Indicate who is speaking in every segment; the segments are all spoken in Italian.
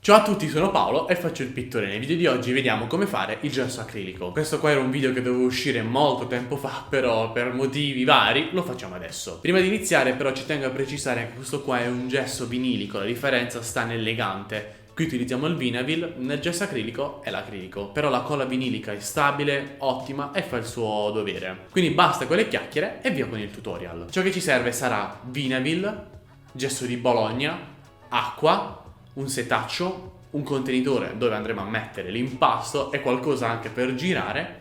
Speaker 1: Ciao a tutti, sono Paolo e faccio il pittore. Nel video di oggi vediamo come fare il gesso acrilico. Questo qua era un video che doveva uscire molto tempo fa, però per motivi vari lo facciamo adesso. Prima di iniziare però ci tengo a precisare che questo qua è un gesso vinilico, la differenza sta nell'legante. Qui utilizziamo il Vinavil, nel gesso acrilico è l'acrilico, però la colla vinilica è stabile, ottima e fa il suo dovere. Quindi basta con le chiacchiere e via con il tutorial. Ciò che ci serve sarà Vinavil, gesso di Bologna, acqua, un setaccio, un contenitore dove andremo a mettere l'impasto e qualcosa anche per girare,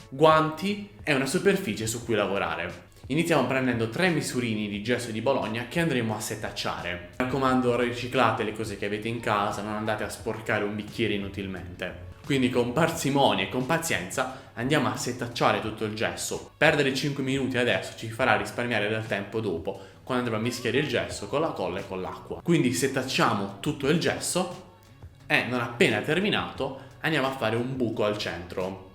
Speaker 1: guanti e una superficie su cui lavorare. Iniziamo prendendo 3 misurini di gesso di Bologna che andremo a setacciare. Mi raccomando, riciclate le cose che avete in casa, non andate a sporcare un bicchiere inutilmente. Quindi con parsimonia e con pazienza andiamo a setacciare tutto il gesso. Perdere 5 minuti adesso ci farà risparmiare del tempo dopo, quando andremo a mischiare il gesso con la colla e con l'acqua. Quindi setacciamo tutto il gesso e non appena terminato andiamo a fare un buco al centro,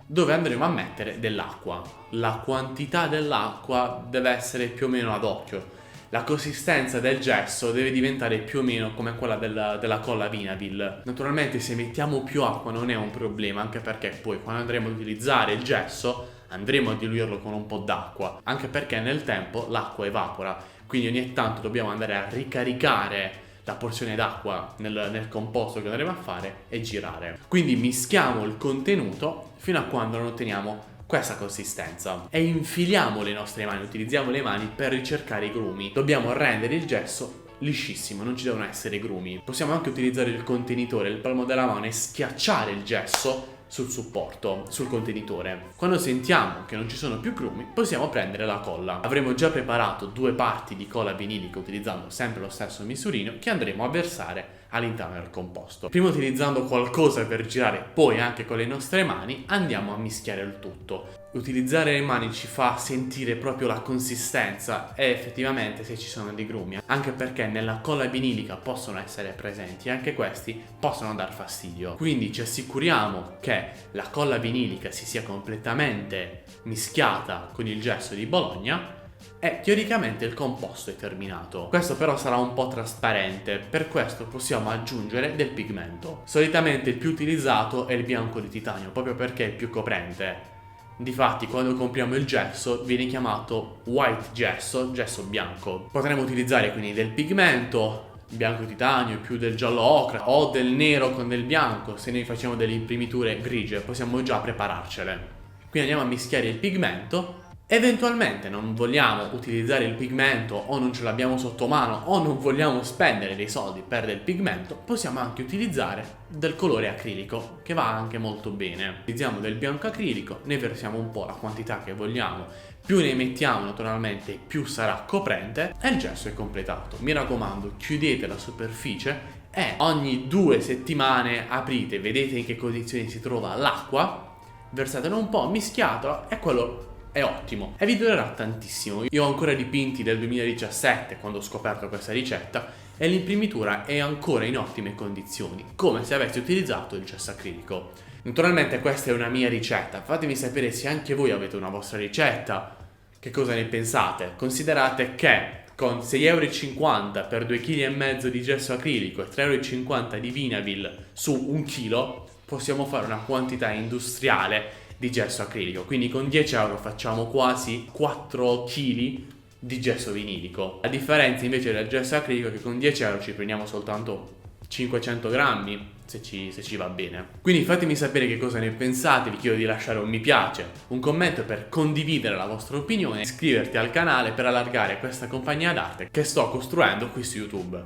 Speaker 1: dove andremo a mettere dell'acqua. La quantità dell'acqua deve essere più o meno ad occhio. La consistenza del gesso deve diventare più o meno come quella della colla Vinavil. Naturalmente se mettiamo più acqua non è un problema, anche perché poi quando andremo ad utilizzare il gesso andremo a diluirlo con un po' d'acqua, anche perché nel tempo l'acqua evapora, quindi ogni tanto dobbiamo andare a ricaricare la porzione d'acqua nel composto che andremo a fare e girare. Quindi mischiamo il contenuto fino a quando non otteniamo questa consistenza e infiliamo le nostre mani, utilizziamo le mani per ricercare i grumi. Dobbiamo rendere il gesso liscissimo, non ci devono essere grumi. Possiamo anche utilizzare il contenitore, il palmo della mano e schiacciare il gesso sul supporto, sul contenitore. Quando sentiamo che non ci sono più grumi, possiamo prendere la colla. Avremo già preparato 2 parti di colla vinilica utilizzando sempre lo stesso misurino che andremo a versare all'interno del composto. Prima utilizzando qualcosa per girare, poi anche con le nostre mani andiamo a mischiare il tutto. Utilizzare le mani ci fa sentire proprio la consistenza e effettivamente se ci sono dei grumi, anche perché nella colla vinilica possono essere presenti e anche questi possono dar fastidio. Quindi ci assicuriamo che la colla vinilica si sia completamente mischiata con il gesso di Bologna e teoricamente il composto è terminato. Questo però sarà un po' trasparente, per questo possiamo aggiungere del pigmento. Solitamente il più utilizzato è il bianco di titanio, proprio perché è il più coprente. Difatti quando compriamo il gesso viene chiamato white gesso, gesso bianco. Potremmo utilizzare quindi del pigmento, bianco titanio più del giallo ocra o del nero con del bianco. Se noi facciamo delle imprimiture grigie possiamo già prepararcele. Quindi andiamo a mischiare il pigmento. Eventualmente non vogliamo utilizzare il pigmento o non ce l'abbiamo sotto mano o non vogliamo spendere dei soldi per del pigmento, possiamo anche utilizzare del colore acrilico che va anche molto bene. Utilizziamo del bianco acrilico, ne versiamo un po' la quantità che vogliamo, più ne mettiamo naturalmente più sarà coprente e il gesso è completato. Mi raccomando, chiudete la superficie e ogni 2 settimane aprite, vedete in che condizioni si trova l'acqua, versatelo un po', mischiatelo e quello è ottimo e vi durerà tantissimo. Io ho ancora dipinti del 2017 quando ho scoperto questa ricetta e l'imprimitura è ancora in ottime condizioni, come se avessi utilizzato il gesso acrilico. Naturalmente questa è una mia ricetta, fatemi sapere se anche voi avete una vostra ricetta, che cosa ne pensate. Considerate che con 6,50 € per 2,5 kg di gesso acrilico e 3,50 € di Vinavil su 1 chilo possiamo fare una quantità industriale di gesso acrilico, quindi con 10 € facciamo quasi 4 kg di gesso vinilico. A differenza invece del gesso acrilico che con 10 € ci prendiamo soltanto 500 grammi se ci va bene. Quindi fatemi sapere che cosa ne pensate, vi chiedo di lasciare un mi piace, un commento per condividere la vostra opinione, iscriverti al canale per allargare questa compagnia d'arte che sto costruendo qui su YouTube.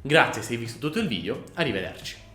Speaker 1: Grazie se hai visto tutto il video, arrivederci.